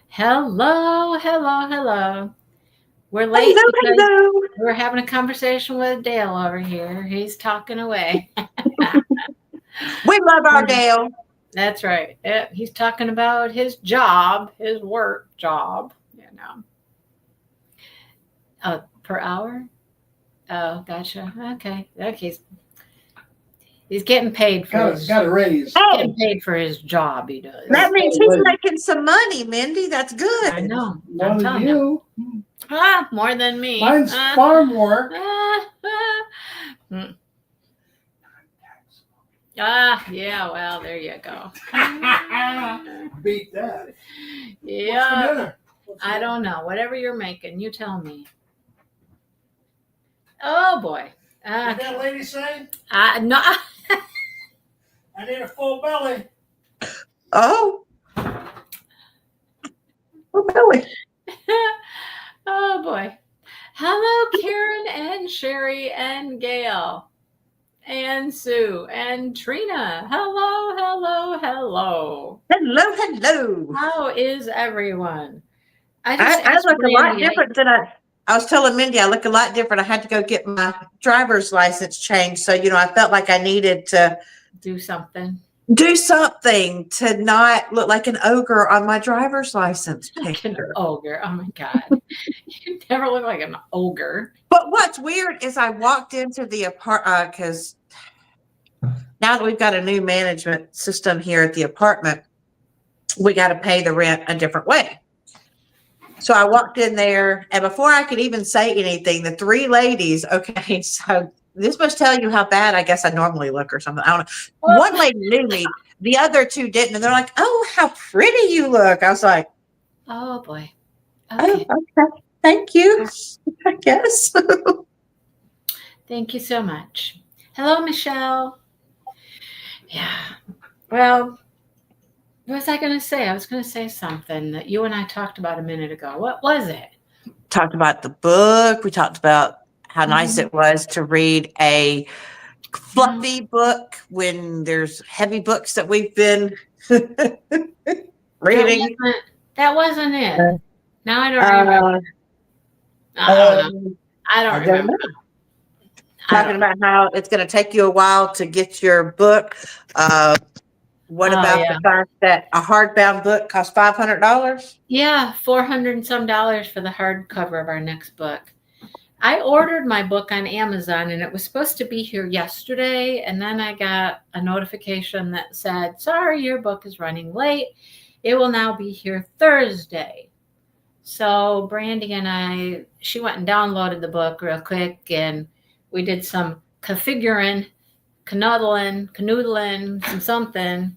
Hello, hello, hello. We're late Hello, because hello. we're having a conversation with Dale over here. He's talking away. We love our Dale. That's right. He's talking about his job, his work job, per hour. Oh, gotcha. Okay. Okay. He's getting paid for Got a raise. Hey, getting paid for his job. He that does. means he's making some money, Mindy. That's I good. know. More I'm than telling you. you. More than me. Mine's farm work. Mm. Yeah, well, there you go. Beat that. What's for Yeah, dinner? I don't know. Whatever you're making, you tell me. Oh boy. What that lady say? No. I need a full belly. Oh, oh, Billy. Oh boy. Hello, Karen and Sherry and Gail and Sue and Trina. Hello, hello, hello. Hello, hello. How is everyone? I just I asked look a lot Brandy. different than I was telling Mindy I look a lot different. I had to go get my driver's license changed. So, I felt like I needed to Do something. do something to not look like an ogre on my driver's license Like an picture. ogre. Oh my God. You never look like an ogre. But what's weird is I walked into the apartment because now that we've got a new management system here at the apartment, we got to pay the rent a different way. So I walked in there, and before I could even say anything, the three ladies, okay, so this must tell you how bad I guess I normally look or something. I don't know. One lady knew me, the other two didn't. And they're like, oh, how pretty you look. I was like, Oh boy. oh, Okay. okay. Thank you, I guess. Thank you so much. Hello, Michelle. Yeah. Well, what was I going to say? I was going to say something that you and I talked about a minute ago. What was it? Talked about the book. We talked about how nice Mhm. it was to read a fluffy book when there's heavy books that we've been That reading. wasn't that wasn't it. Now I don't remember. Uh, I don't know. I I don't don't remember. know. I Talking don't know. about how it's going to take you a while to get your book. What Oh about the yeah. fact that a hardbound book costs $500? Yeah, 400 and some dollars for the hardcover of our next book. I ordered my book on Amazon and it was supposed to be here yesterday. And then I got a notification that said, sorry, your book is running late. It will now be here Thursday. So Brandy and she went and downloaded the book real quick and we did some configuring, canoodling, some something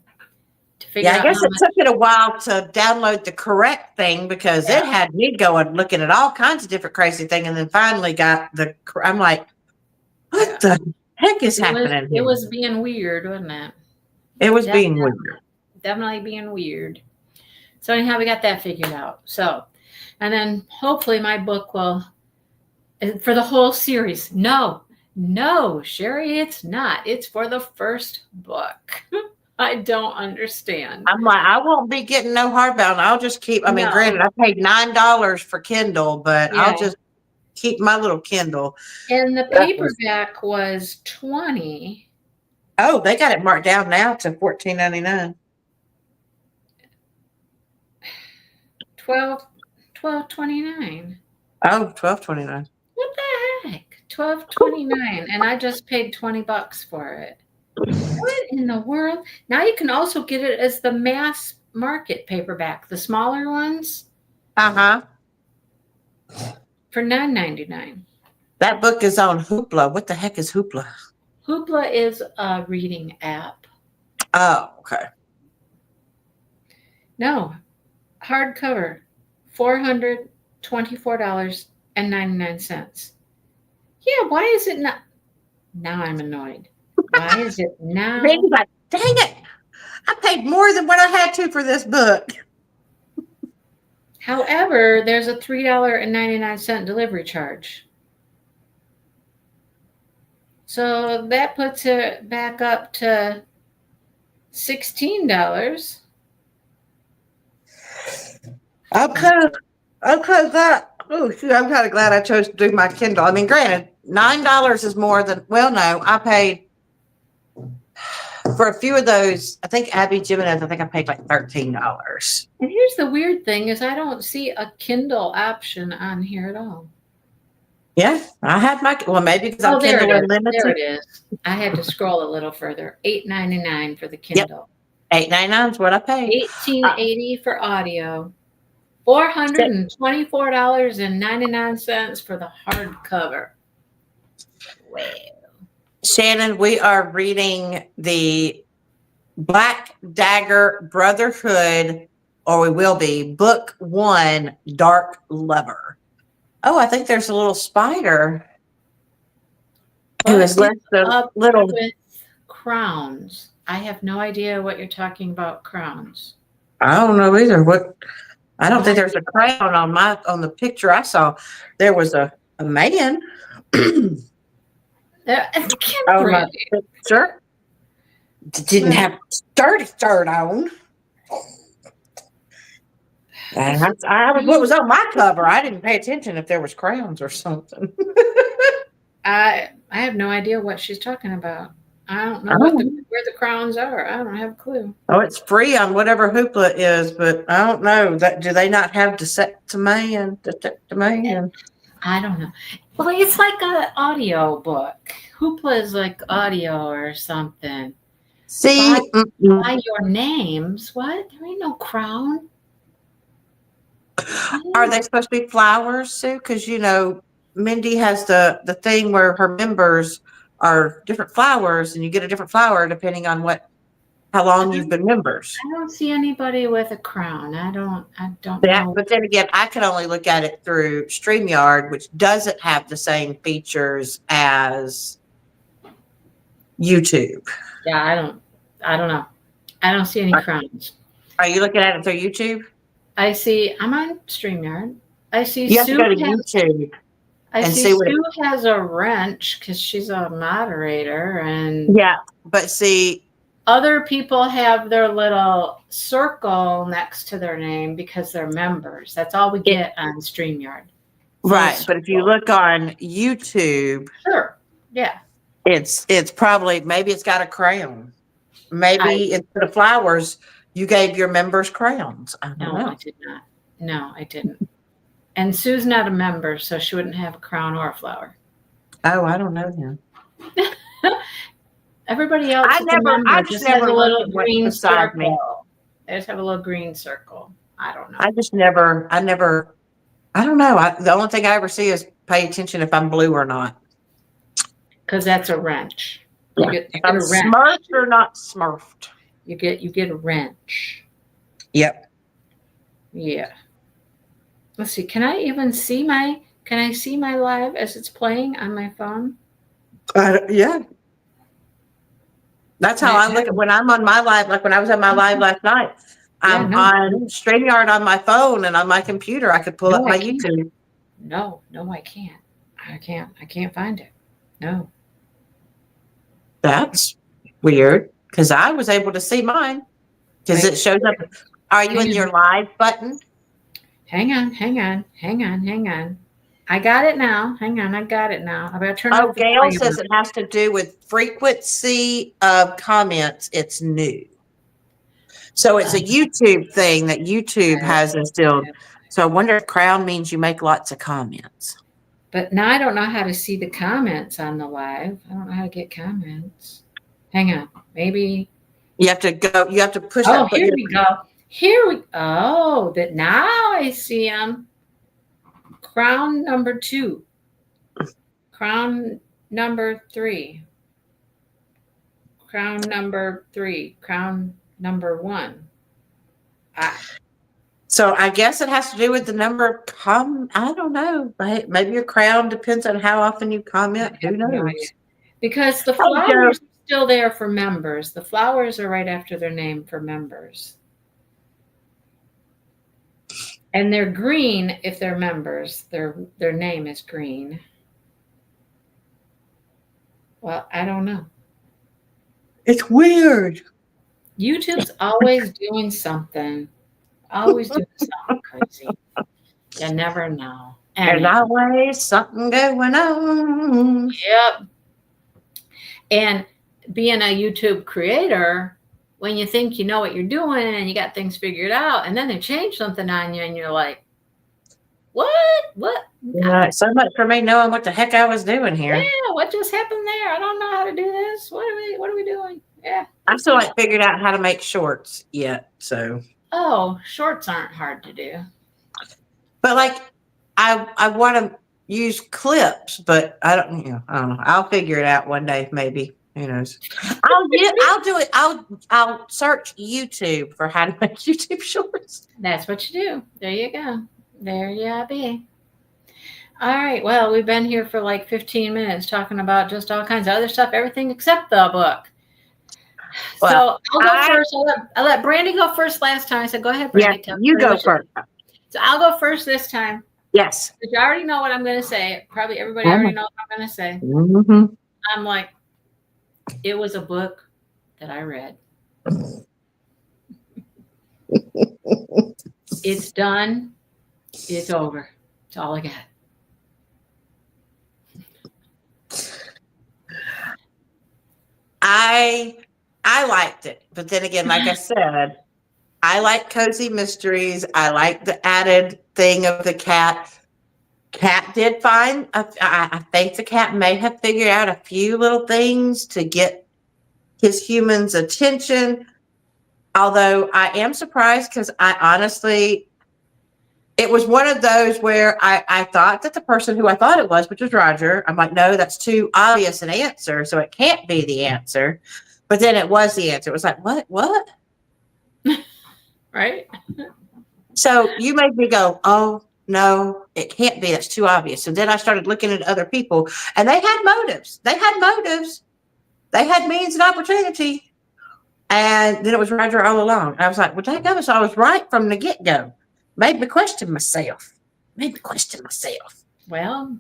to figure Yeah, I out guess how it much. took it a while to download the correct thing because Yeah. it had me going looking at all kinds of different crazy thing, and then finally got I'm like, Yeah. what the heck is It was happening it here? was being weird, wasn't it? It was Def- being weird. Definitely being weird. So anyhow, we got that figured out. So, and then hopefully my book will for the whole series. No, no, Sherry, it's not. It's for the first book. I don't understand. I'm like, I won't be getting no hardbound. I'll just keep. I mean, No, granted, I paid $9 for Kindle, but I'll yeah. just keep my little Kindle. And the That was paperback was 20, they got it marked down now to $14.99. 12, 12.29. Oh, $12.29. What the heck? 12.29, and I just paid $20 for it. What in the world? Now you can also get it as the mass market paperback, the smaller ones Uh-huh. for $9.99. That book is on Hoopla. What the heck is Hoopla? Hoopla is a reading app. Oh, okay. No, hardcover, $424.99. Yeah, why is it not? Now I'm annoyed. Why is it now? Randy's like, dang it. I paid more than what I had to for this book. However, there's a $3.99 delivery charge. So that puts it back up to $16. Okay. Okay, oh, shoot, I'm kind of glad I chose to do my Kindle. I mean, granted, $9 is more than, well, no, I paid for a few of those. I think Abby Jimenez, I think I paid like $13. And here's the weird thing is I don't see a Kindle option on here at all. Yeah, I had my, well, maybe because I'm There Kindle it is. There Unlimited. it is. I had to scroll a little further. $8.99 for the Kindle. $8.99 is what I paid. $18.80 for audio. $424.99 for the hardcover. Wow. Shannon, we are reading the Black Dagger Brotherhood, or we will be, Book 1, Dark Lover. Oh, I think there's a little spider who has left the Up little. with crowns. I have no idea what you're talking about. Crowns. I don't know either. What? I don't think there's a crown on the picture I saw. There was a man. Oh, my picture didn't have skirt on. And what was on my cover? I didn't pay attention if there was crowns or something. I have no idea what she's talking about. I don't know where the crowns are. I don't have a clue. Oh, it's free on whatever Hoopla is, but I don't know. Do they not have Detect a Man? I don't know. Well, it's like an audio book. Hoopla is like audio or something. See, by your names. What? There ain't no crown. Are they supposed to be flowers, Sue? Because Mindy has the thing where her members are different flowers, and you get a different flower depending on how long you've been members. I don't see anybody with a crown. I don't Yeah, know. but then again, I can only look at it through StreamYard, which doesn't have the same features as YouTube. Yeah, I don't know. I don't see any crowns. Are you looking at it through YouTube? I'm on StreamYard. I see You have Sue to go to YouTube. I and see see what Sue has a wrench because she's a moderator, and Yeah, but see, other people have their little circle next to their name because they're members. That's all we get on StreamYard. right. But if you look on YouTube, Sure. Yeah. it's probably, maybe it's got a crown. Maybe instead of flowers, you gave your members crowns. I don't know. I did not. No, I didn't. And Sue's not a member, so she wouldn't have a crown or a flower. Oh, I don't know him. Everybody else I just never has a little looked green beside me. circle. They just have a little green circle. I don't know. I don't know. The only thing I ever see is pay attention if I'm blue or not. Because that's a wrench. You get I'm a wrench. smurfed or not smurfed. You get a wrench. Yep. Yeah. Let's see. Can I see my live as it's playing on my phone? Yeah. That's how I look at when I'm on my live, like when I was on my live last night. I'm on StreamYard on my phone and on my computer. I could pull up my YouTube. No, I can't. I can't find it. No. That's weird because I was able to see mine because it shows up. Are you in your live button? Hang on. I got it now. Hang on, I got it now. I better turn Oh, Gail says it has to do with frequency of comments. It's new. So it's a YouTube thing that YouTube has instilled. So I wonder if crown means you make lots of comments. But now I don't know how to see the comments on the live. I don't know how to get comments. Hang on. Maybe you have to push. Oh, here we go. That now I see them. Crown number 2. Crown number 3. Crown number 3. Crown number 1. So I guess it has to do with the number of I don't know. Maybe your crown depends on how often you comment. Who knows? Because the flowers are still there for members. The flowers are right after their name for members. And they're green if they're members. Their name is green. Well, I don't know. It's weird. YouTube's always doing something. Always doing something crazy. You never know. There's always something going on. Yep. And being a YouTube creator, when you think you know what you're doing and you got things figured out, and then they change something on you, and you're like, "What? What? Yeah, so much for me knowing what the heck I was doing here. Yeah, what just happened there? I don't know how to do this. What are we doing?" Yeah. I still ain't figured out how to make shorts yet. So, Oh, shorts aren't hard to do. but like, I want to use clips, but I don't know. I'll figure it out one day, maybe. Who knows? I'll do it. I'll search YouTube for how to make YouTube shorts. That's what you do. There you go. There you be. All right. Well, we've been here for like 15 minutes talking about just all kinds of other stuff, everything except the book. Well, so I'll go first. I let Brandy go first last time. I said, go ahead, Brandy. Yeah, you go first. So I'll go first this time. Yes. But you already know what I'm going to say. Probably everybody already knows what I'm going to say. Mm-hmm. I'm like, it was a book that I read. It's done. It's over. It's all I got. I liked it, but then again, like I said, I like cozy mysteries. I like the added thing of the cat. Cat did fine. I think the cat may have figured out a few little things to get his human's attention. Although I am surprised because I honestly, it was one of those where I thought that the person who I thought it was, which was Roger, I'm like, no, that's too obvious an answer, so it can't be the answer. But then it was the answer. It was like, what? Right? So you made me go, oh, no, it can't be. That's too obvious. So then I started looking at other people, and they had motives. They had means and opportunity. And then it was Roger all along. And I was like, well, dang it, so I was right from the get-go. Made me question myself. Well,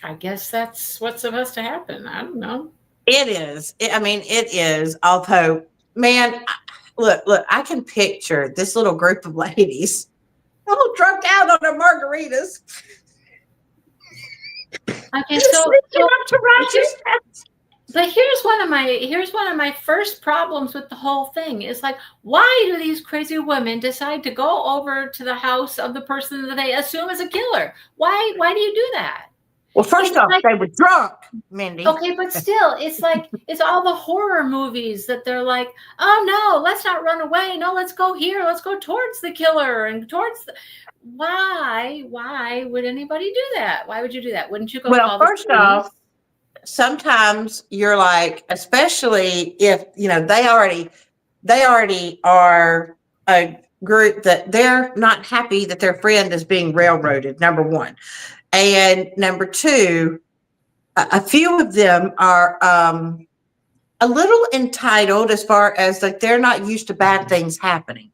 I guess that's what's supposed to happen. I don't know. It is. It is. Although, man, look, I can picture this little group of ladies all drunk out on their margaritas. Okay, so up to Roger's house. But here's one of my first problems with the whole thing. Is like, why do these crazy women decide to go over to the house of the person that they assume is a killer? Why do you do that? Well, first off, they were drunk, Mindy. Okay, but still, it's like it's all the horror movies that they're like, oh no, let's not run away. No, let's go here. Let's go towards the killer and towards the. Why would anybody do that? Why would you do that? Wouldn't you go? Well, first off, sometimes you're like, especially if they already are a group that they're not happy that their friend is being railroaded, number one. And number two, a few of them are a little entitled as far as like they're not used to bad things happening.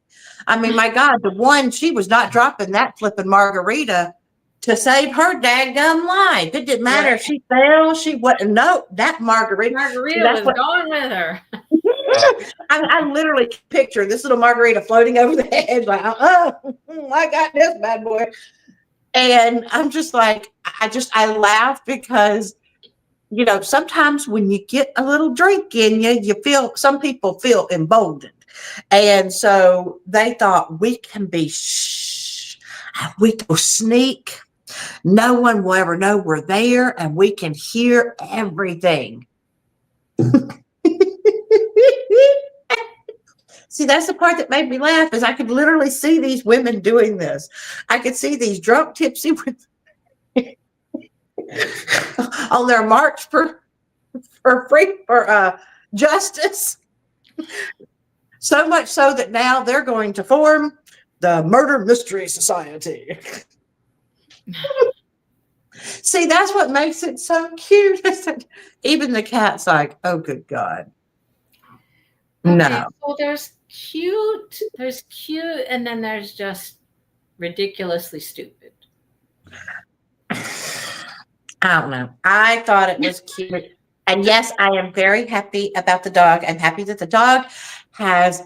I mean, my God, the one, she was not dropping that flipping margarita to save her daggum life. It didn't matter if she fell, she wasn't. No, that margarita was going with her. I literally picture this little margarita floating over the edge, like, oh, I got this bad boy. And I'm just like, I laugh because, sometimes when you get a little drink in you, some people feel emboldened. And so they thought we can be, we can sneak. No one will ever know we're there and we can hear everything. See, that's the part that made me laugh is I could literally see these women doing this. I could see these drunk, tipsy women on their march for justice. So much so that now they're going to form the Murder Mystery Society. See, that's what makes it so cute. Even the cat's like, oh, good God. Okay, No. so there's cute, and then there's just ridiculously stupid. I don't know. I thought it was cute. And yes, I am very happy about the dog. I'm happy that the dog has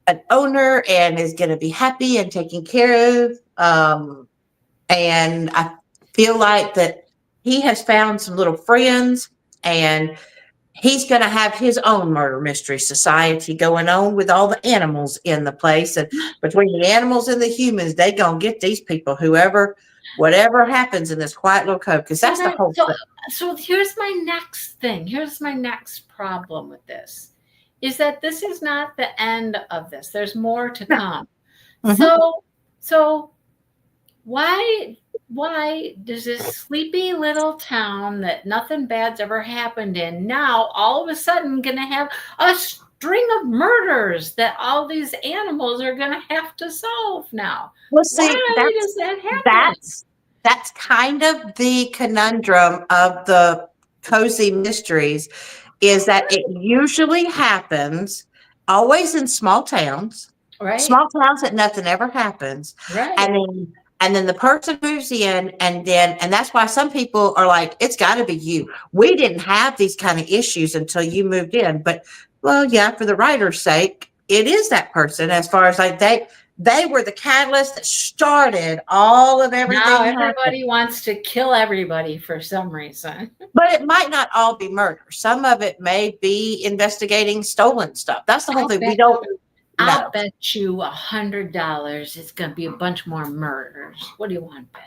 an owner and is going to be happy and taken care of. And I feel like that he has found some little friends, and he's going to have his own murder mystery society going on with all the animals in the place. And between the animals and the humans, they going to get these people, whatever happens in this quiet little cove, because that's the whole thing. So here's my next thing. Here's my next problem with this, is that this is not the end of this. There's more to come. Mhm. So why does this sleepy little town that nothing bad's ever happened in now all of a sudden going to have a string of murders that all these animals are going to have to solve now? Well, see, Why does that happen? that's kind of the conundrum of the cozy mysteries, is that it usually happens always in small towns, Right. that nothing ever happens. Right. And then the person moves in, and that's why some people are like, it's got to be you. We didn't have these kind of issues until you moved in. But, well, yeah, for the writer's sake, it is that person, as far as like they were the catalyst that started all of everything. Now everybody wants to kill everybody for some reason. But it might not all be murder. Some of it may be investigating stolen stuff. That's the whole thing. We don't know. I'll bet you $100 it's going to be a bunch more murders. What do you want to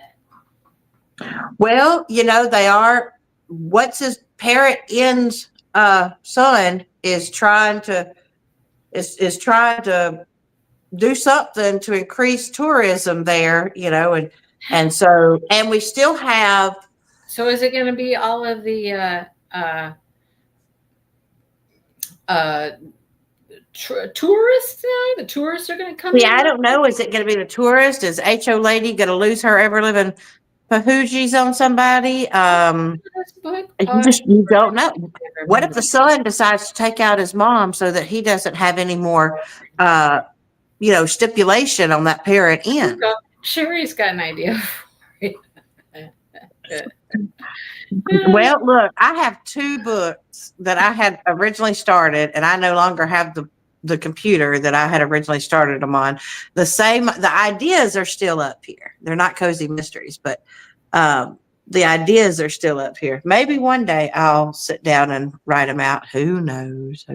bet? Well, they are. What's his parent N's son is trying to do something to increase tourism there, and we still have. So is it going to be all of the tourists now? The tourists are going to come. Yeah, I don't know. Is it going to be the tourist? Is HO lady going to lose her ever living pahoogies on somebody? You don't know. What if the son decides to take out his mom so that he doesn't have any more, stipulation on that parent end? Sherry's got an idea. Well, look, I have 2 books that I had originally started, and I no longer have the computer that I had originally started them on. The ideas are still up here. They're not cozy mysteries, but the ideas are still up here. Maybe one day I'll sit down and write them out. Who knows?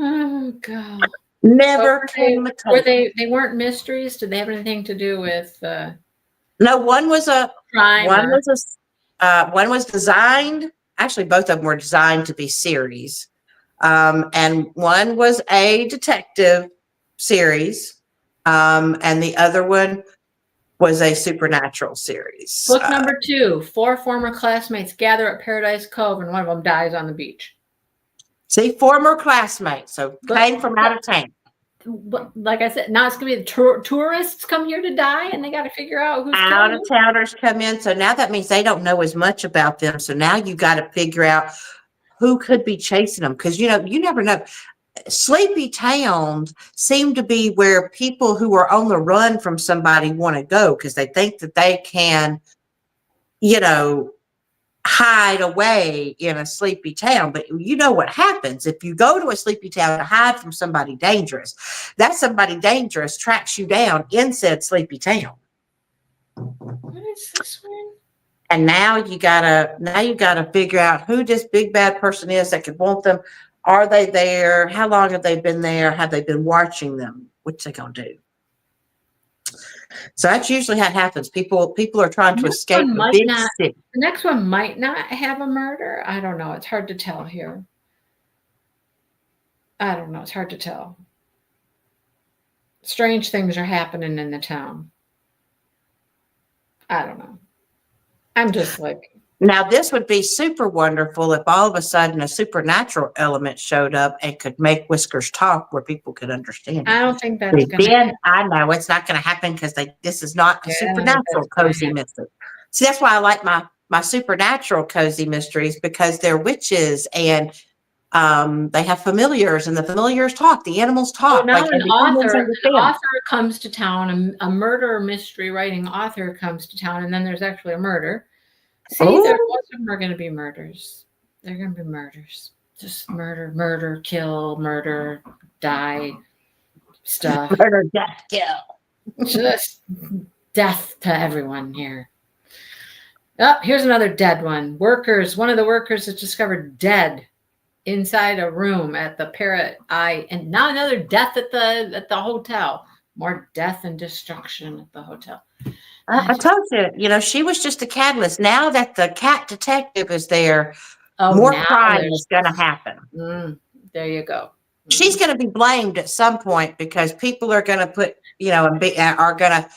Oh God. Never came a time. Were they weren't mysteries? Did they have anything to do with No, one was a crime. one was designed. Actually, both of them were designed to be series. And one was a detective series. And the other one was a supernatural series. Book number 2, 4 former classmates gather at Paradise Cove and one of them dies on the beach. See, former classmates. So came from out of town. But like I said, now it's going to be the tourists come here to die, and they got to figure out who's out of towners come in. So now that means they don't know as much about them. So now you got to figure out who could be chasing them, because you never know. Sleepy towns seem to be where people who are on the run from somebody want to go, because they think that they can, hide away in a sleepy town. But you know what happens if you go to a sleepy town to hide from somebody dangerous? That somebody dangerous tracks you down in said sleepy town. What is this one? And now you gotta figure out who this big bad person is that could want them. Are they there? How long have they been there? Have they been watching them? What's they gonna do? So that's usually how it happens. People are trying to escape the big city. The next one might not have a murder. I don't know. It's hard to tell here. I don't know. It's hard to tell. Strange things are happening in the town. I don't know. I'm just like. Now, this would be super wonderful if all of a sudden a supernatural element showed up and could make Whiskers talk where people could understand it. I don't think that's going to happen. I know it's not going to happen because this is not a supernatural cozy mystery. See, that's why I like my supernatural cozy mysteries, because they're witches and they have familiars, and the familiars talk. The animals talk. So now an author comes to town, a murder mystery writing author comes to town, and then there's actually a murder. See, most of them are going to be murders. They're going to be murders. Just murder, murder, kill, murder, die stuff. Murder, death, kill. Just death to everyone here. Oh, here's another dead one. One of the workers is discovered dead inside a room at the Parrot Eye, and now another death at the hotel. More death and destruction at the hotel. I told you, she was just a catalyst. Now that the cat detective is there, more now crime there's- is going to happen. There you go. She's going to be blamed at some point because people are going to put, are going to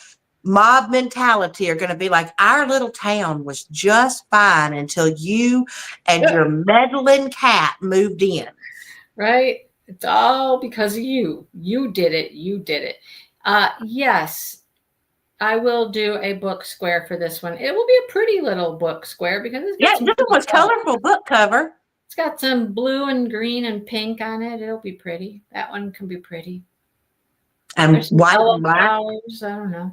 mob mentality are going to be like, our little town was just fine until you and your meddling cat moved in. Right? It's all because of you. You did it. You did it. Yes, I will do a book square for this one. It will be a pretty little book square because it's got some this was colorful book cover. It's got some blue and green and pink on it. It'll be pretty. That one can be pretty. And There's white yellow and black. flowers. I don't know.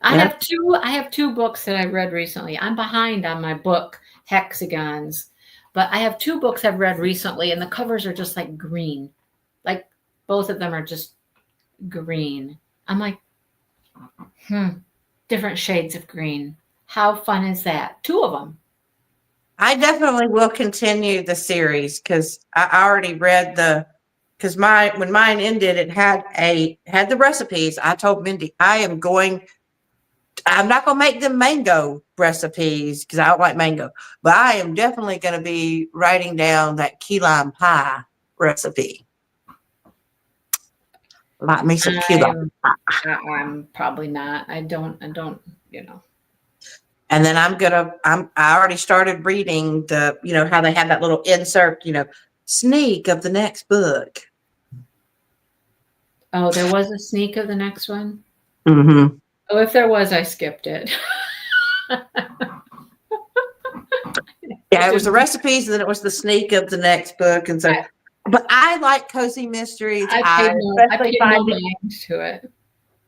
I have two books that I've read recently. I'm behind on my book hexagons, but I have two books I've read recently, and the covers are just like green. Like both of them are just green. I'm like, different shades of green. How fun is that? Two of them. I definitely will continue the series because I already read because when mine ended, it had the recipes. I told Mindy, I'm not going to make them mango recipes because I don't like mango, but I am definitely going to be writing down that key lime pie recipe. Like me some key lime pie. I'm probably not. I don't, And then I already started reading how they have that little insert, sneak of the next book. Oh, there was a sneak of the next one? Mm-hmm. Oh, if there was, I skipped it. Yeah, it was the recipes, and then it was the sneak of the next book, and so. But I like cozy mysteries. I paid no mind to it.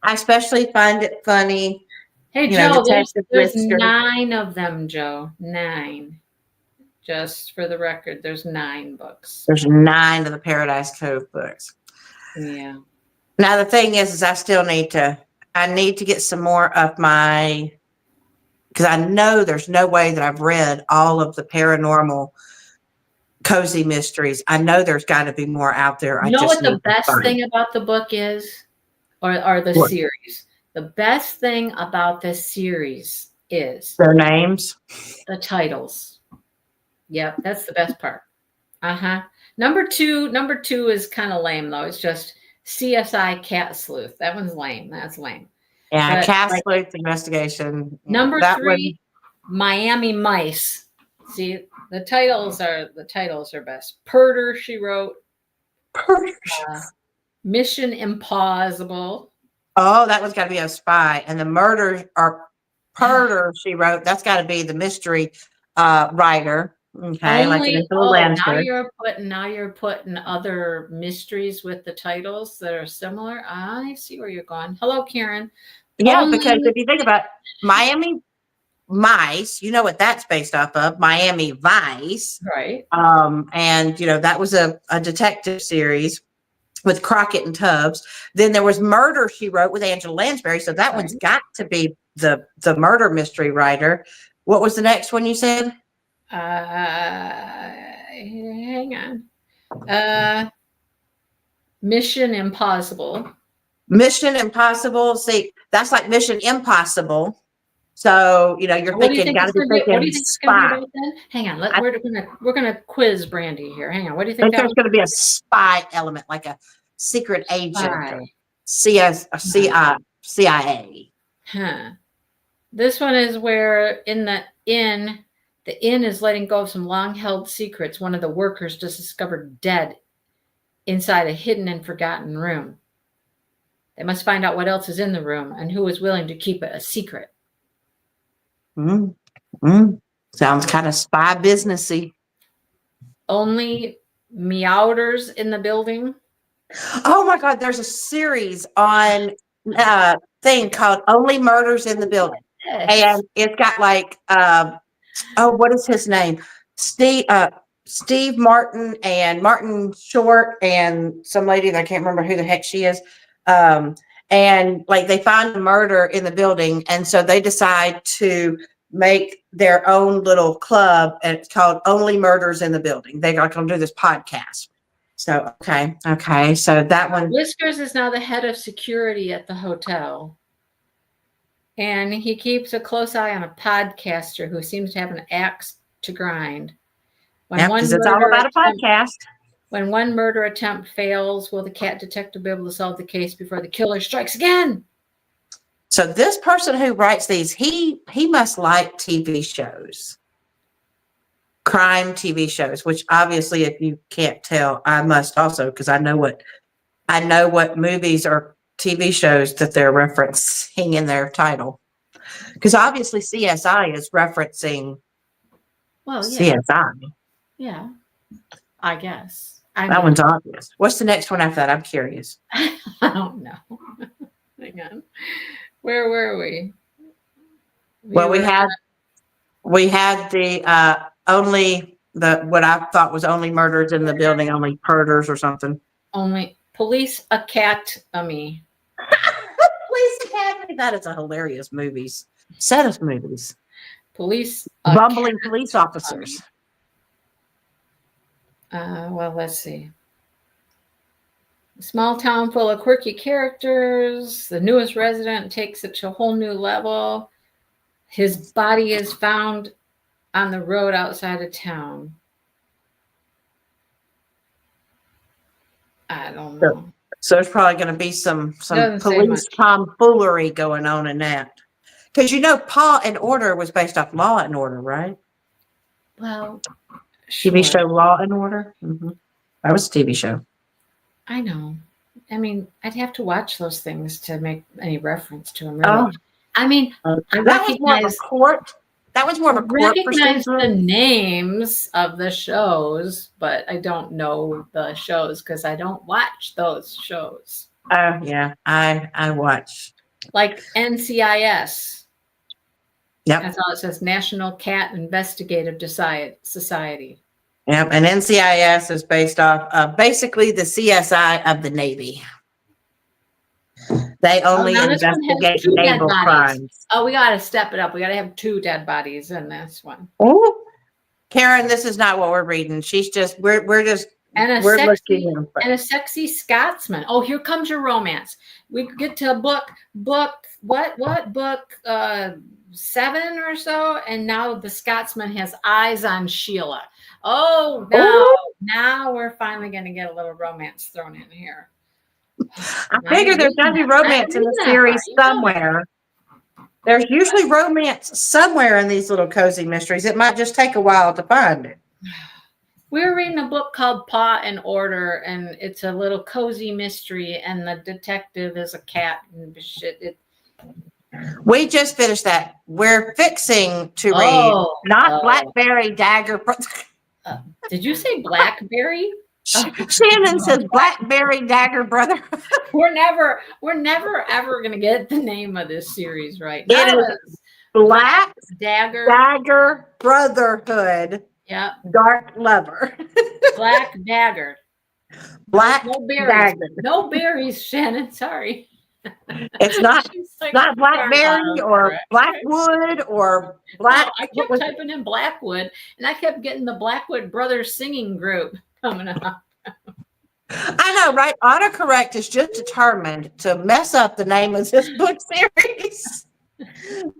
I especially find it funny. Hey, Joe, there's 9 of them, Joe. 9. Just for the record, there's 9 books. There's 9 of the Paradise Cove books. Yeah. Now the thing is I still need to get some more of because I know there's no way that I've read all of the paranormal cozy mysteries. I know there's got to be more out there. You know what the best thing about the book is, or the series? The best thing about this series is their names, the titles. Yep, that's the best part. Number two is kind of lame though. It's just CSI Cat Sleuth. That one's lame. That's lame. Yeah, Cat Sleuth Investigation. Number 3, Miami Mice. See, the titles are best. Purder, She Wrote. Mission Impossible. Oh, that one's got to be a spy. And the Murder She Wrote. That's got to be the mystery writer. Okay, now you're putting other mysteries with the titles that are similar. I see where you're going. Hello, Karen. Yeah, because if you think about Miami Mice, you know what that's based off of, Miami Vice. Right. And that was a detective series with Crockett and Tubbs. Then there was Murder, She Wrote with Angela Lansbury. So that one's got to be the murder mystery writer. What was the next one you said? Hang on. Mission Impossible. Mission Impossible. See, that's like Mission Impossible. So you're thinking, got to be thinking what do you think spy. Then? Hang on, we're gonna quiz Brandy here. Hang on, what do you think? There's going to be a spy element, like a secret agent, CIA. Huh. This one is where the inn is letting go of some long-held secrets. One of the workers just discovered dead inside a hidden and forgotten room. They must find out what else is in the room and who is willing to keep it a secret. Sounds kind of spy businessy. Only meowders in the building. Oh my God, there's a series on thing called Only Murders in the Building. Yes. And it's got like what is his name? Steve Martin and Martin Short and some lady that I can't remember who the heck she is. And like they find a murder in the building, and so they decide to make their own little club, and it's called Only Murders in the Building. They're going to do this podcast. So okay, so that one. Whiskers is now the head of security at the hotel. And he keeps a close eye on a podcaster who seems to have an axe to grind. When Yep, one 'cause it's all murder about a attempt- podcast. When one murder attempt fails, will the cat detective be able to solve the case before the killer strikes again? So this person who writes these, he must like TV shows, crime TV shows, which obviously, if you can't tell, I must also, because I know what movies or TV shows that they're referencing in their title. Because obviously CSI is referencing Well, yeah, CSI. yeah, I guess. That one's obvious. What's the next one after that? I'm curious. I don't know. Hang on. Where were we? Well, we had the what I thought was only murders in the building, only murders or something. Only Police Academy. Police Academy. That is a hilarious set of movies. Police Bumbling police officers. Well, let's see. A small town full of quirky characters. The newest resident takes it to a whole new level. His body is found on the road outside of town. I don't know. So there's probably going to be some Doesn't say police much. tomfoolery going on in that. Because Paw and Order was based off Law and Order, right? Well, TV sure. show Law and Order. That was a TV show. I know. I mean, I'd have to watch those things to make any reference to them. Really. Oh. I mean, I That was more of a recognize court. That was more of a court recognize procedure. the names of the shows, but I don't know the shows because I don't watch those shows. Oh yeah, I watch. Like NCIS. Yep. That's all it says. National Cat Investigative Society. Yep, and NCIS is based off basically the CSI of the Navy. They only now this one has investigate 2 dead naval bodies. crimes. Oh, we got to step it up. We got to have 2 dead bodies in this one. Oh, Karen, this is not what we're reading. She's just we're just And a we're sexy looking. and a sexy Scotsman. Oh, here comes your romance. We get to book book 7 or so, and now the Scotsman has eyes on Sheila. Oh, now we're finally going to get a little romance thrown in here. I figure there's got to be romance in the series somewhere. There's usually romance somewhere in these little cozy mysteries. It might just take a while to find it. We're reading a book called Paw and Order, and it's a little cozy mystery, and the detective is a cat and shit. We just finished that. We're fixing to read not Blackberry Dagger. Did you say Blackberry? Shannon says Blackberry Dagger Brother. We're never ever gonna get the name of this series right. It is Black Dagger Brotherhood. Yep. Dark Lover. Black Dagger. Black No berries. Dagger. No berries, Shannon. Sorry. It's not Like, not Blackberry or Blackwood or Black. No, I kept typing in Blackwood, and I kept getting the Blackwood Brothers singing group coming up. I know, right? Autocorrect is just determined to mess up the name of this book series.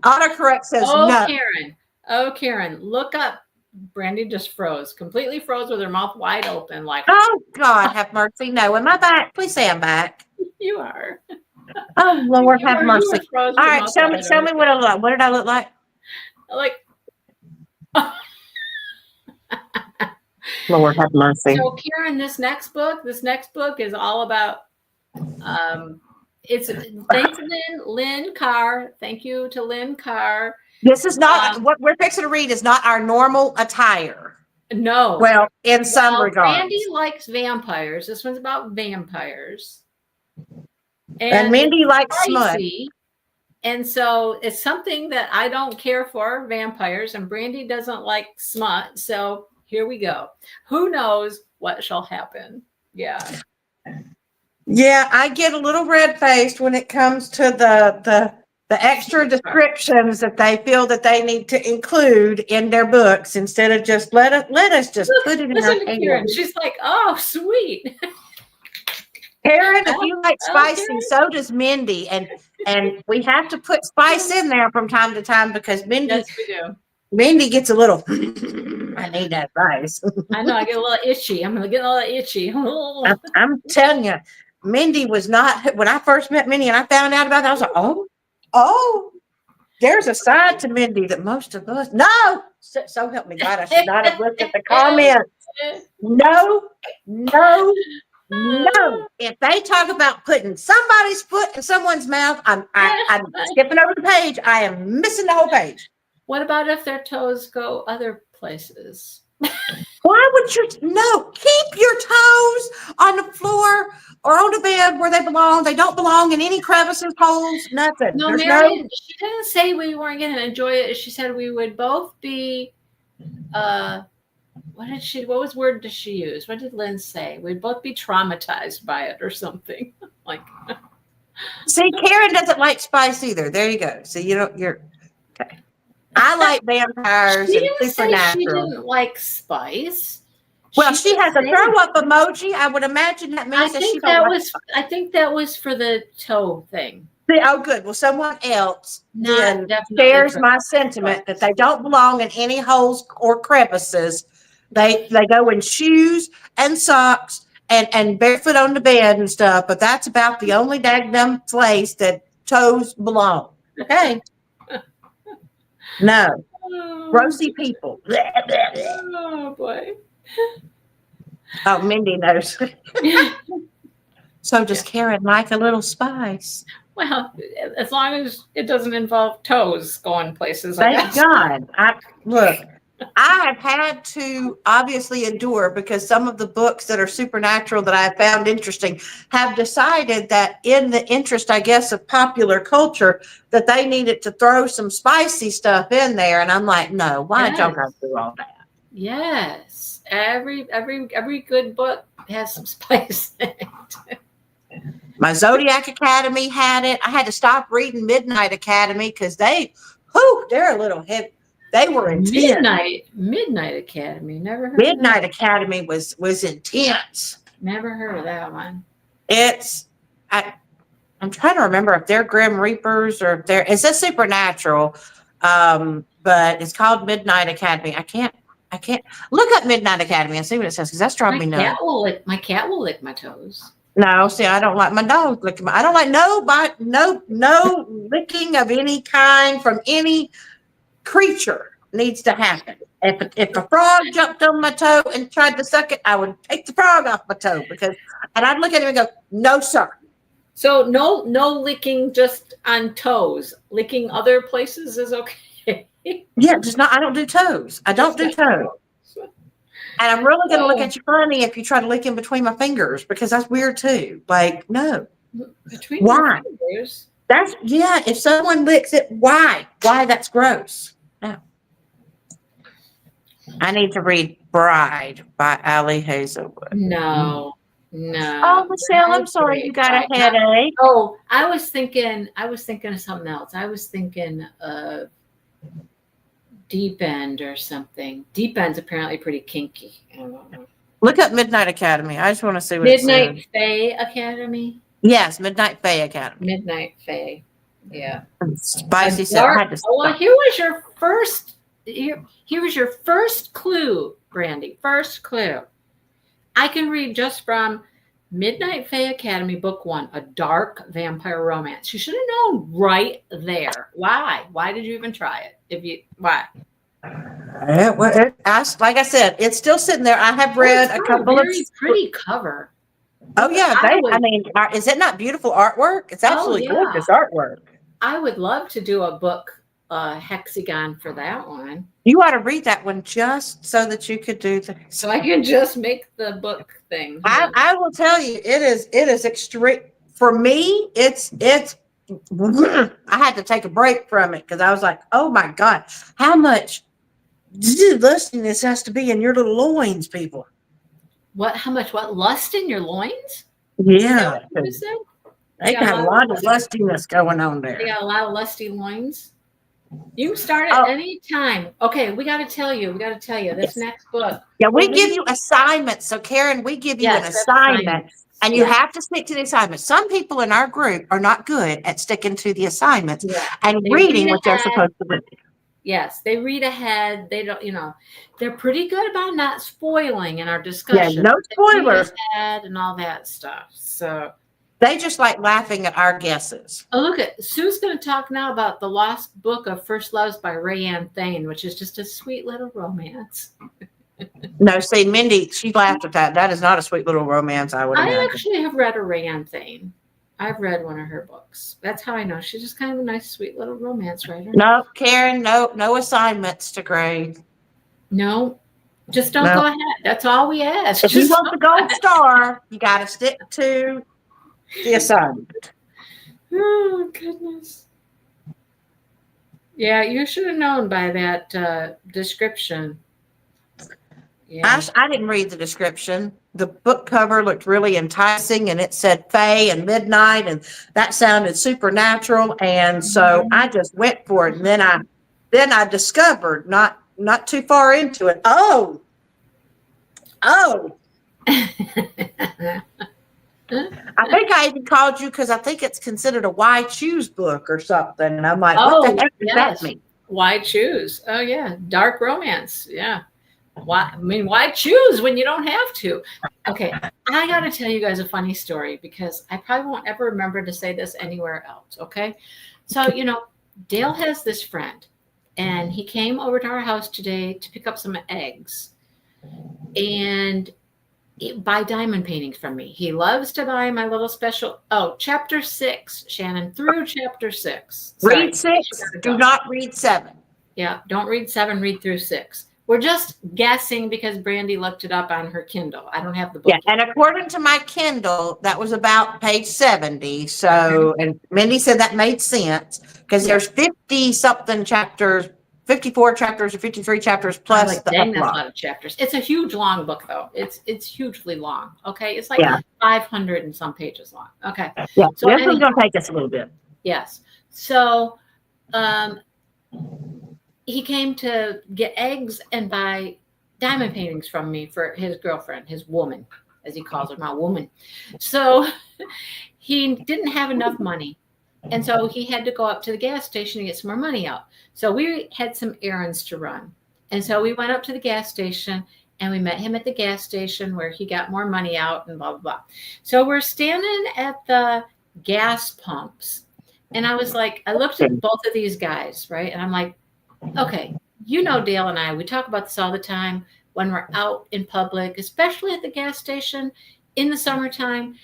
Autocorrect says no. Karen, look up. Brandy just froze, completely froze with her mouth wide open, like, Oh God, have mercy! No, am I back? Please say I'm back. you are. Oh Lord, have mercy! All All right, show me what I look like. What did I look like? Like, Lord, have mercy. so Karen, this next book is all about. It's thanks Lynn Carr. Thank you to Lynn Carr. This is not what we're fixing to read. Is not our normal attire. No. Well, in some regards. Randy likes vampires. This one's about vampires. And Mindy likes smut. And so it's something that I don't care for, vampires, and Brandy doesn't like smut. So here we go. Who knows what shall happen? Yeah. Yeah, I get a little red-faced when it comes to the extra descriptions that they feel that they need to include in their books instead of just let us just put it in our Listen to Karen. hands. She's like, oh, sweet. Karen, if you like spicy, Karen. so does Mindy, and we have to put spice in there from time to time because Yes, we do. Mindy gets a little. I need that spice. I know. I get a little itchy. I'm gonna get a little itchy. I'm telling you, Mindy was not when I first met Mindy and I found out about that. I was like, oh, there's a side to Mindy that most of us no. So help me God, I should not have looked at the comments. No. If they talk about putting somebody's foot in someone's mouth, I'm skipping over the page. I am missing the whole page. What about if their toes go other places? Why would you keep your toes on the floor or on the bed where they belong? They don't belong in any crevices, holes, nothing. No, There's Marion, she didn't say we weren't going to enjoy it. She said we would both be, what word did she use? What did Lynn say? We'd both be traumatized by it or something. Like, See, Karen doesn't like spice either. There you go. So you're okay. I like vampires she and didn't say she supernatural. didn't like spice. Well, she has a said- throw up emoji. I would imagine that means I that she think don't that like was. I think that was for the toe thing. Oh, good. Well, someone else Not then definitely shares for- my sentiment that they don't belong in any holes or crevices. They go in shoes and socks and barefoot on the bed and stuff, but that's about the only daggum place that toes belong. Okay. No. Oh, Grossy people. Bleh, bleh, bleh. oh boy. Oh, Mindy knows. So does Karen like a little spice? Well, as long as it doesn't involve toes going places. I Thank guess. God. I have had to obviously endure because some of the books that are supernatural that I have found interesting have decided that in the interest, I guess, of popular culture, that they needed to throw some spicy stuff in there. And I'm like, no, why did y'all go through all that? Yes. Every good book has some spice in it. My Zodiac Academy had it. I had to stop reading Midnight Academy because they're a little heavy. They were intense. Midnight Academy. Never heard Midnight of Academy was intense. that. Never heard of that one. I'm trying to remember if they're Grim Reapers or if it's a supernatural, but it's called Midnight Academy. I can't look up Midnight Academy and see what it says because that's driving me nuts. My cat will lick my toes. No, see, I don't like my dog licking I don't like no licking of any kind from any creature needs to happen. If a frog jumped on my toe and tried to suck it, I would take the frog off my toe and I'd look at him and go, no, sir. So no licking just on toes. Licking other places is okay. Yeah, I don't do toes. I don't do toes. And I'm really going to look at you funny if you try to lick in between my fingers because that's weird too. Like, no. Between Why? your fingers. If someone licks it, why? Why that's gross. No. I need to read Bride by Ali Hazelwood. No. Oh, Michelle, I'm sorry you got a headache. Oh, I was thinking of something else. I was thinking of Deep End or something. Deep End's apparently pretty kinky. I don't know. Look up Midnight Academy. I just want to see what it says. Midnight Fae Academy. Yes, Midnight Fae Academy. Midnight Fae. Yeah. Spicy stuff. Well, here was your first. Here was your first clue, Brandy. First clue. I can read just from Midnight Fae Academy, Book 1, A Dark Vampire Romance. You should have known right there. Why? Why did you even try it? Why? Like I said, it's still sitting there. I have read a couple of pretty cover. Oh yeah, is it not beautiful artwork? It's absolutely gorgeous artwork. I would love to do a book hexagon for that one. You ought to read that one just so that you could do so I can just make the book thing. I will tell you, it is extreme for me. It's I had to take a break from it because I was like, oh my God, how much lustiness has to be in your little loins, people. What? How much? What? Lust in your loins? Is Yeah, that what you said? they got a lot of lustiness going on They there. got a lot of lusty loins. You can start Oh. at any time. Okay, we got to tell you. This Yes. next book. Yeah, we Well, give you assignments. So, Karen, we give you an Yes, that's assignment, assignments. and you Yeah. have to stick to the assignment. Some people in our group are not good at sticking to the assignments Yeah. and They reading read what they're ahead. supposed to read. Yes, they read ahead. They don't, they're pretty good about not spoiling in our Yeah, discussion. no They read spoilers. ahead and all that stuff. So, They just like laughing at our guesses. oh, look at Sue's going to talk now about the Lost Book of First Loves by Rayanne Thane, which is just a sweet little romance. No, see, Mindy, she laughed at that. That is not a sweet little romance, I would I imagine. actually have read a Rayanne Thane. I've read one of her books. That's how I know she's just kind of a nice, sweet little romance writer. No, Karen, no assignments to grade. No, just don't No. go ahead. That's all we ask. If you Just want the gold star, you got to stick to the assignment. oh goodness. Yeah, you should have known by that description. Yeah. I didn't read the description. The book cover looked really enticing, and it said Fae and midnight, and that sounded supernatural. And so I just went for it. And then I discovered not too far into it. Oh, I think I even called you because I think it's considered a why choose book or something. And I'm like, what the heck does yes. that mean? Why choose? Oh yeah, dark romance. Yeah. Why choose when you don't have to? Okay, I got to tell you guys a funny story because I probably won't ever remember to say this anywhere else. Okay, so Dale has this friend, and he came over to our house today to pick up some eggs, and buy diamond paintings from me. He loves to buy my little special. Oh, chapter 6, Shannon, through chapter 6. Read 6. Do not read 7. Yeah, don't read 7. Read through 6. We're just guessing because Brandy looked it up on her Kindle. I don't have the book. Yeah, and according to my Kindle, that was about page 70. So, and Mindy said that made sense because there's 50 something chapters, 54 chapters or 53 chapters plus like, the dang, that's a epilogue. lot of chapters. It's a huge, long book, though. It's hugely long. Okay, it's like Yeah. 500 and some pages long. Okay, Yeah, So this any- is going to take us a little bit. yes. So, he came to get eggs and buy diamond paintings from me for his girlfriend, his woman, as he calls her, my woman. So he didn't have enough money. And so he had to go up to the gas station to get some more money out. So we had some errands to run. And so we went up to the gas station and we met him at the gas station where he got more money out and blah, blah, blah. So we're standing at the gas pumps. And I was like, I looked at both of these guys, right? And I'm like, okay, Dale and I, we talk about this all the time when we're out in public, especially at the gas station in the summertime.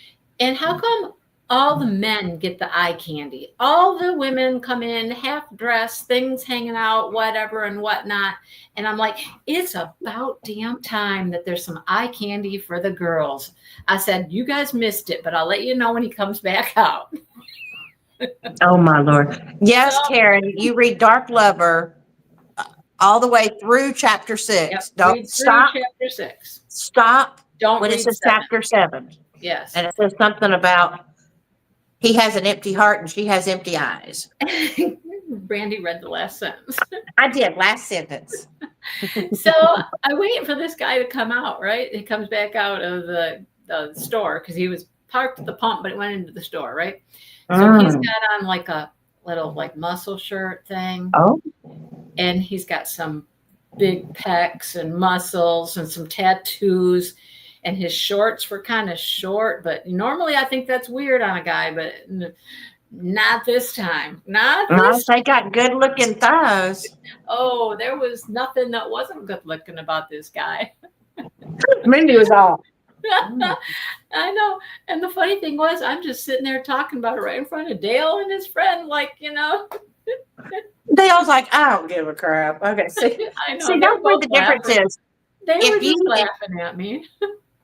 And how come all the men get the eye candy? All the women come in half dressed, things hanging out, whatever and whatnot. And I'm like, it's about damn time that there's some eye candy for the girls. I said, you guys missed it, but I'll let you know when he comes back out. Oh, my Lord. Yes, So- Karen, you read Dark Lover all the way through chapter 6. Yep, Don't read through stop. chapter 6. Stop Don't when read it says 7. chapter 7. Yes. And it says something about he has an empty heart and she has empty eyes. Brandy read the last sentence. I did, last sentence. So I wait for this guy to come out, right? He comes back out of the store because he was parked at the pump, but it went into the store, right? So he's got on like a little like muscle shirt thing. Oh. And he's got some big pecs and muscles and some tattoos. And his shorts were kind of short, but normally I think that's weird on a guy, but not this time. Not Well, this they got good looking thighs. Oh, there was nothing that wasn't good looking about this guy. Mindy was all. I know. And the funny thing was, I'm just sitting there talking about it right in front of Dale and his friend, like, Dale's like, I don't give a crap. Okay, see, I know. see they're that's what both the difference laughing. is. They if were just you- laughing at me.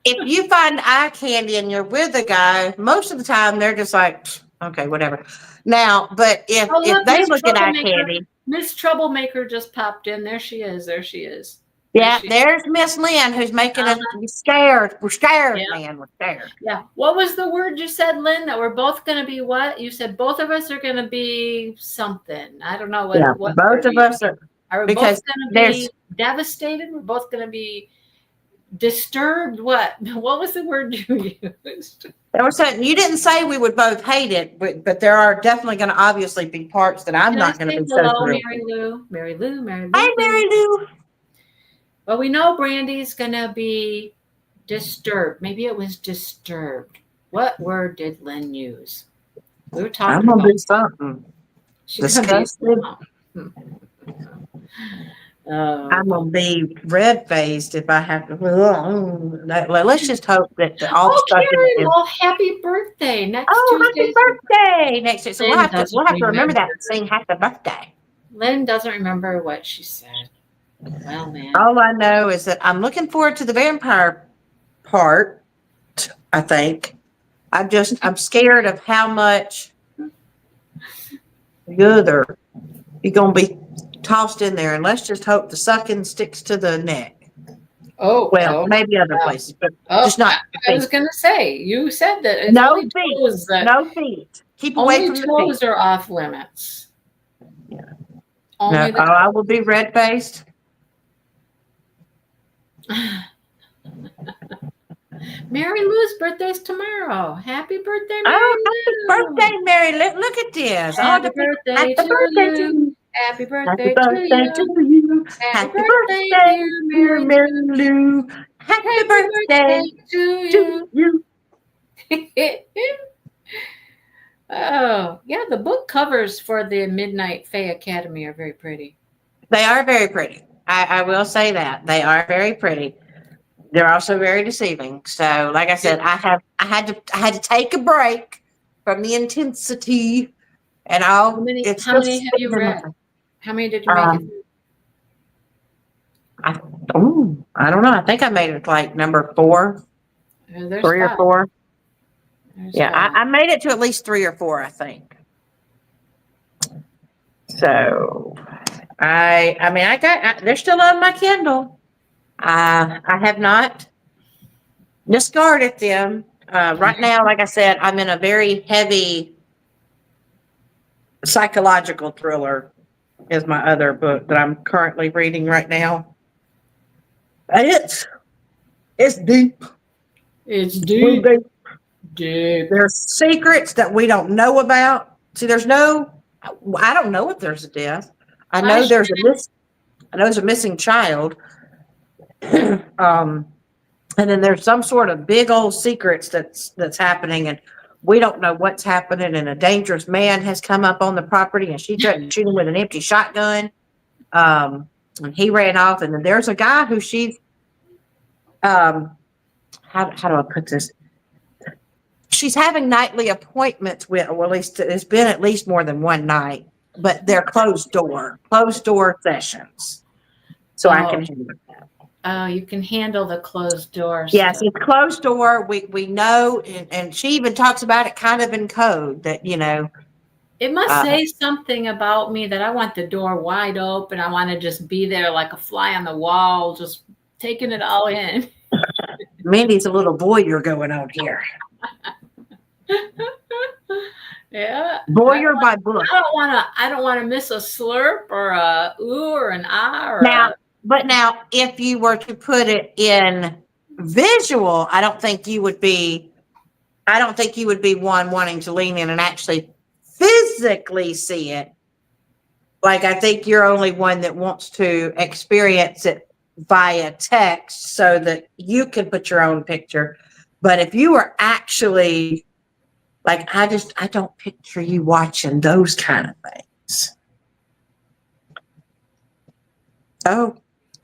If you find eye candy and you're with a guy, most of the time they're just like, okay, whatever. Now, but if Oh, look, they Miss look at eye Troublemaker. candy, Miss Troublemaker just popped in. There she is. There she is. Yeah, she- there's Miss Lynn who's making us scared. We're scared, Yeah. man. We're scared. Yeah. What was the word you said, Lynn? That we're both going to be what? You said both of us are going to be something. I don't know what. Yeah, what both word of you- us are. Are we because both going to there's- be devastated? We're both going to be disturbed. What? What was the word you used? There was something you didn't say we would both hate it, but there are definitely going to obviously be parts that I'm Can I not going to say be so hello, thrilled. Mary Lou? Mary Lou. Mary Lou. Hi, Mary Lou. Well, we know Brandy's going to be disturbed. Maybe it was disturbed. What word did Lynn use? We were I'm talking gonna about do something. she's gonna be- Disgusted. Oh. I'm gonna be red faced if I have to. Let's just hope that all the Oh, stuff Karen, is. well, happy birthday next Oh, Tuesday. happy birthday next year! So Lynn we'll have doesn't to remember that remember. and sing happy birthday. Lynn doesn't remember what she said. Well, man. All I know is that I'm looking forward to the vampire part. I think I'm scared of how much other you're gonna be tossed in there, and let's just hope the sucking sticks to the neck. Oh, Well, maybe other places, but oh, just not. I was gonna say you said that it's No only feet. toes that No feet. Keep away only from the toes feet. are off limits. Yeah. Only No, I will be red faced. Mary Lou's birthday's tomorrow. Happy birthday, Mary Oh, Lou. happy birthday, Mary! Look at this. All Happy the people- birthday happy to birthday to you. you. Happy Happy birthday birthday to to you. you. Happy Happy birthday, birthday, dear dear Mary Mary Lou. Happy birthday to to you. you. Oh, yeah, the book covers for the Midnight Fae Academy are very pretty. They are very pretty. I will say that they are very pretty. They're also very deceiving. So, like I said, I had to take a break from the intensity, and How many have you read? How many did you make it? I don't know. I think I made it like number 4, There's 3 or five. 4. There's Yeah, five. I made it to at least 3 or 4, I think. So they're still on my Kindle. I have not discarded them. Right now, like I said, I'm in a very heavy psychological thriller is my other book that I'm currently reading right now. It's deep. It's Deep. deep. Deep. There's secrets that we don't know about. See, I don't know if there's a death. I know there's a missing child. And then there's some sort of big old secrets that's happening, and we don't know what's happening. And a dangerous man has come up on the property, and she threatened to shoot him with an empty shotgun. And he ran off. And then there's a guy who she's how do I put this? She's having nightly appointments with, well, at least it's been at least more than one night, but they're closed door sessions. So I can handle that. Oh, you can handle the closed doors. Yes, it's closed door. We know, and she even talks about it kind of in code that, It must say something about me that I want the door wide open. I want to just be there like a fly on the wall, just taking it all in. Mindy's a little voyeur going on here. Yeah. Voyeur by book. I don't want to miss a slurp or a ooh or an ah or But now, if you were to put it in visual, I don't think you would be one wanting to lean in and actually physically see it. Like, I think you're only one that wants to experience it via text so that you can put your own picture. But if you were actually, like, I don't picture you watching those kind of things. Oh,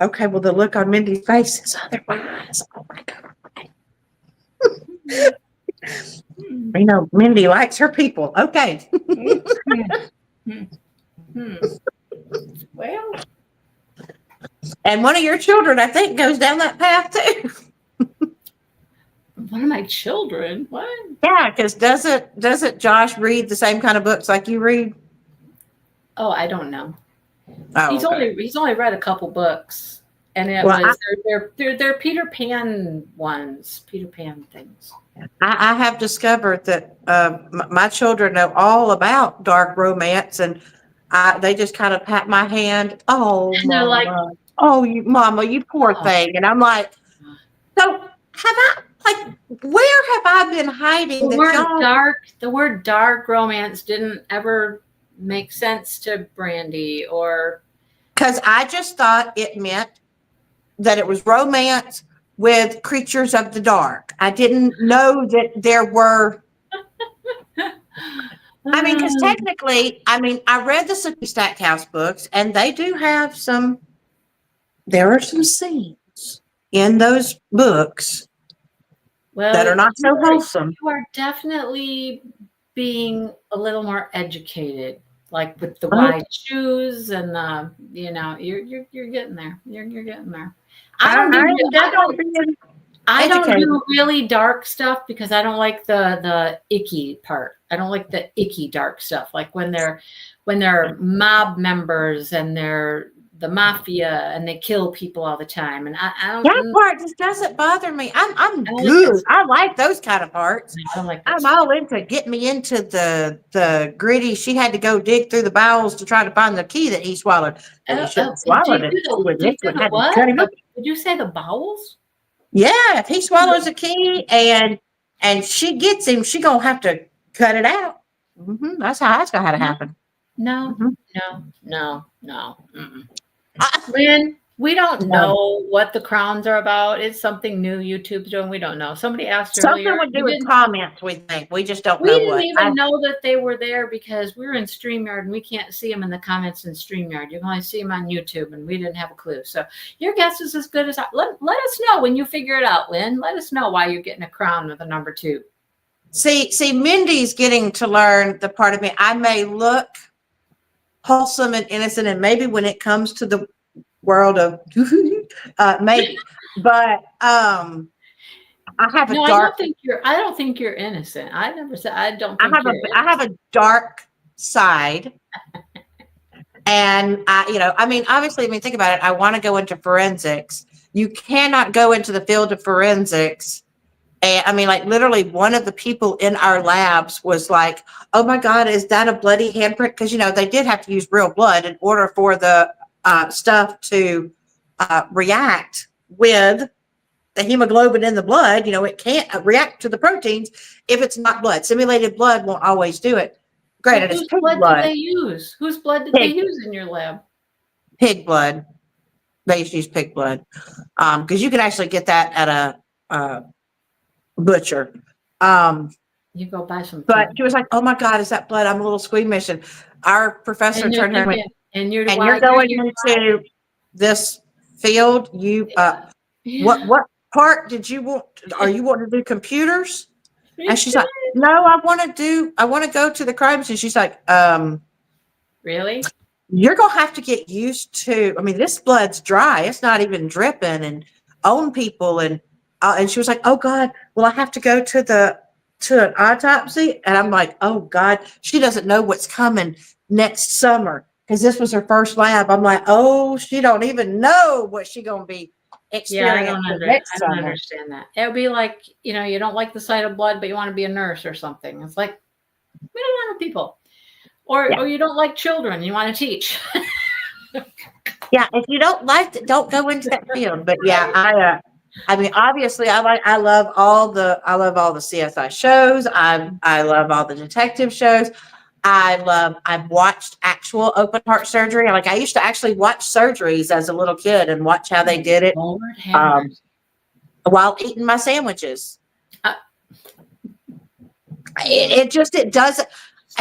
okay. Well, the look on Mindy's face is otherwise. Oh my God. Mindy likes her people. Okay. Well, And one of your children, I think, goes down that path too. one of my children. What? Yeah, because doesn't Josh read the same kind of books like you read? Oh, I don't know. Oh, He's okay. only read a couple books, and it Well, was they're Peter Pan ones, Peter Pan things. I have discovered that my children know all about dark romance, and they just kind of pat my hand. Oh, And they're like, mama. Oh, mama, you poor oh, thing. And I'm like, so have I, like, where have I been hiding that y'all? the word dark romance didn't ever make sense to Brandy or Because I just thought it meant that it was romance with creatures of the dark. I didn't know that there were. I mean, because technically, I mean, I read the Sookie Stackhouse books, and they do have some. There are some scenes in those books well, that are not so wholesome. you are definitely being a little more educated, like with the wide shoes and the, you're getting there. You're getting there. I don't do really dark stuff because I don't like the icky part. I don't like the icky dark stuff, like when they're mob members and they're the mafia and they kill people all the time. And I don't. That part just doesn't bother me. I'm don't like good. that. I like those kind of parts. I don't like that I'm stuff. all into get me into the gritty. She had to go dig through the bowels to try to find the key that he swallowed. And he shouldn't have swallowed it. Did you say the bowels? Yeah, if he swallows a key and she gets him, she gonna have to cut it out. That's gonna have to happen. No, no. Mm-mm. Lynn, we don't know what the crowns are about. It's something new YouTube's doing. We don't know. Somebody asked earlier. Something would do with comments, we think. We just don't know We what. didn't even know that they were there because we were in StreamYard and we can't see them in the comments in StreamYard. You can only see them on YouTube, and we didn't have a clue. So your guess is as good as ours. Let us know when you figure it out, Lynn. Let us know why you're getting a crown with a number 2. See, Mindy's getting to learn the part of me. I may look wholesome and innocent, and maybe when it comes to the world of maybe, but I have a dark. I don't think you're innocent. I never said. I don't. Think I have a dark side, and I mean, obviously, think about it. I want to go into forensics. You cannot go into the field of forensics. And I mean, like literally one of the people in our labs was like, oh my God, is that a bloody handprint? Because, they did have to use real blood in order for the stuff to react with the hemoglobin in the blood. It can't react to the proteins if it's not blood. Simulated blood won't always do it. Granted, it's pig blood. Did they use? Whose blood did they use in your lab? Pig blood. They used to use pig blood. Because you can actually get that at a butcher. You go buy some. But she was like, oh my God, is that blood? I'm a little squeamish. And our professor turned around and you're going into this field. What part did you want? Are you wanting to do computers? And she's like, no, I want to go to the crime scene. She's like, really? You're going to have to get used to, this blood's dry. It's not even dripping and own people. And she was like, oh God, well, I have to go to an autopsy. And I'm like, oh God, she doesn't know what's coming next summer. Because this was her first lab. I'm like, oh, she don't even know what she's going to be experiencing next summer. I don't understand that. It would be like, you don't like the sight of blood, but you want to be a nurse or something. It's like, we don't want people. Or you don't like children, you want to teach. Yeah, if you don't like it, don't go into that field. But yeah, obviously, I love all the CSI shows. I love all the detective shows. I've watched actual open heart surgery. Like I used to actually watch surgeries as a little kid and watch how they did it while eating my sandwiches.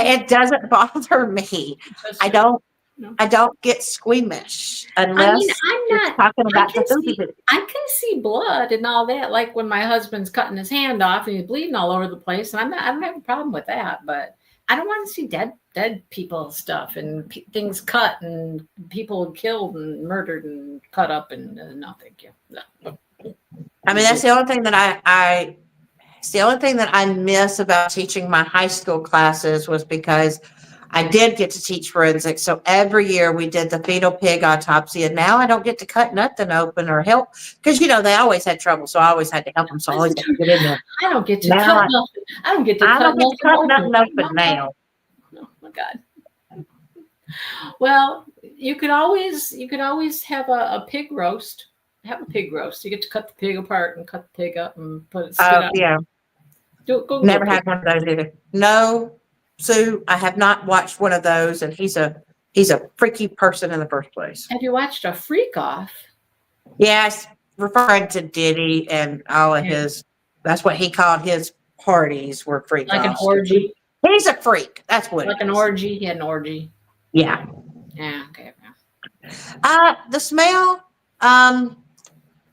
It doesn't bother me. I don't get squeamish unless I'm not talking about the food. I can see blood and all that, like when my husband's cutting his hand off and he's bleeding all over the place, and I don't have a problem with that. But I don't want to see dead people stuff and things cut and people killed and murdered and cut up and no, thank you. No. That's the only thing that it's the only thing that I miss about teaching my high school classes was because I did get to teach forensics. So every year we did the fetal pig autopsy, and now I don't get to cut nothing open or help because, they always had trouble. So I always had to help them. So I always had to get in there. I don't get to Now cut I- nothing. I don't get to I cut don't get to cut nothing nothing open now. Oh my God. Well, you could always have a pig roast. Have a pig roast. You get to cut the pig apart and cut the pig up and put it spit out. Yeah. Go Never pig. had one of those either. No, Sue, I have not watched one of those, and he's a freaky person in the first place. Have you watched a freak off? Yes, referring to Diddy and all of his. That's what he called his parties were freak Like an offs. orgy? He's a freak. That's what. Like it an is. orgy? He had an orgy. Yeah. Yeah, okay. The smell.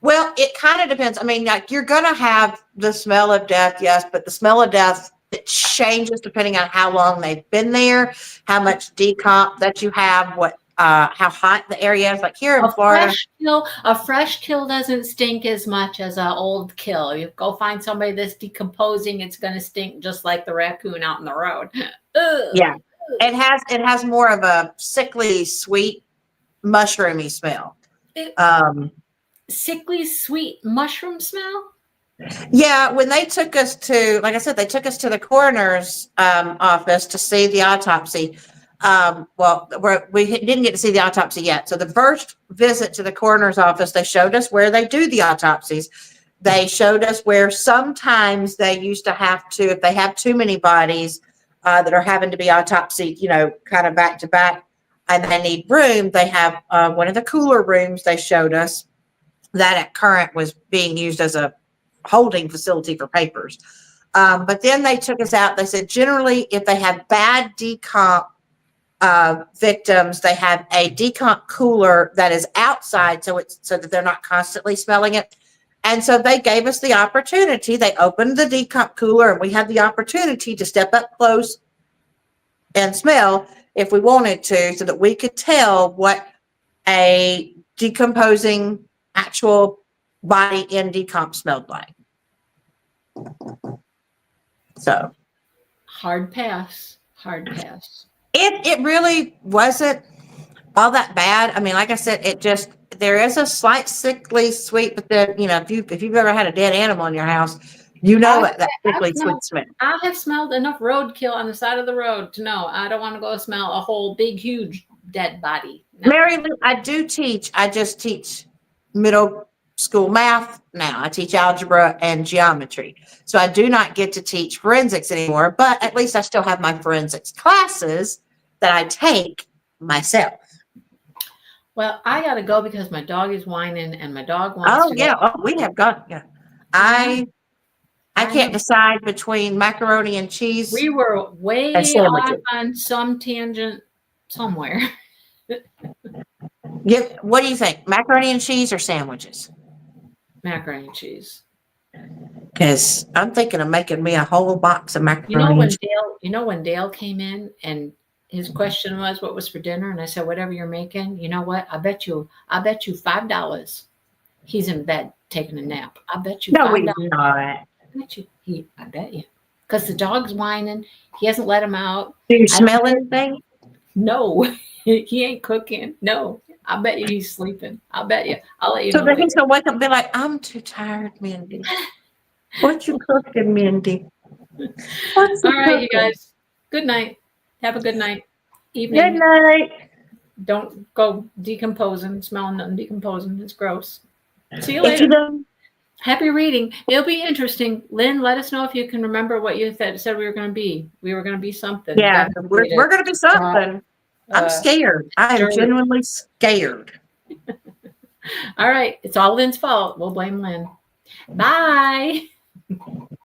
Well, it kind of depends. I mean, like you're gonna have the smell of death, yes, but the smell of death it changes depending on how long they've been there, how much decomp that you have, how hot the area is. Like here in Florida, A fresh kill doesn't stink as much as an old kill. You go find somebody that's decomposing, it's going to stink just like the raccoon out in the road. Ugh. yeah, it has more of a sickly, sweet, mushroomy smell. Sickly sweet mushroom smell. Yeah, when they took us to, like I said, they took us to the coroner's office to see the autopsy. We didn't get to see the autopsy yet. So the first visit to the coroner's office, they showed us where they do the autopsies. They showed us where sometimes they used to have to, if they have too many bodies that are having to be autopsied, kind of back to back, and they need room, they have one of the cooler rooms they showed us that at current was being used as a holding facility for papers. But then they took us out. They said, generally, if they have bad decomp victims, they have a decomp cooler that is outside so that they're not constantly smelling it. And so they gave us the opportunity. They opened the decomp cooler and we had the opportunity to step up close and smell if we wanted to, so that we could tell what a decomposing actual body in decomp smelled like. So Hard pass. it really wasn't all that bad. I mean, like I said, there is a slight sickly sweet, but then if you've ever had a dead animal in your house, that sickly sweet smell. I have smelled enough roadkill on the side of the road to know I don't want to go smell a whole big huge dead body. No. Mary Lou, I just teach middle school math now. I teach algebra and geometry. So I do not get to teach forensics anymore, but at least I still have my forensics classes that I take myself. Well, I got to go because my dog is whining and my dog wants to go. We have got, yeah. I can't decide between macaroni and cheese. We were way And sandwiches. off on some tangent somewhere. What do you think? Macaroni and cheese or sandwiches? Macaroni and cheese. Because I'm thinking of making me a whole box of macaroni. When Dale came in and his question was, what was for dinner? And I said, whatever you're making. You know what? I bet you $5. He's in bed taking a nap. I bet you No, $5. he's not. I bet you. Because the dog's whining. He hasn't let him out. Do you smell anything? No, he ain't cooking. No, I bet you he's sleeping. I bet you. I'll let you So know. then he's gonna wake up and be like, I'm too tired, Mindy. What you cooking, Mindy? All right, you guys. Good night. Have a good night. Evening. Good night. Don't go decomposing, smelling nothing decomposing. It's gross. See you If later. you don't, Happy reading. It'll be interesting. Lynn, let us know if you can remember what you said we were going to be. We were going to be something. yeah, we're gonna be something. I'm scared. I am sure. genuinely scared. All right. It's all Lynn's fault. We'll blame Lynn. Bye.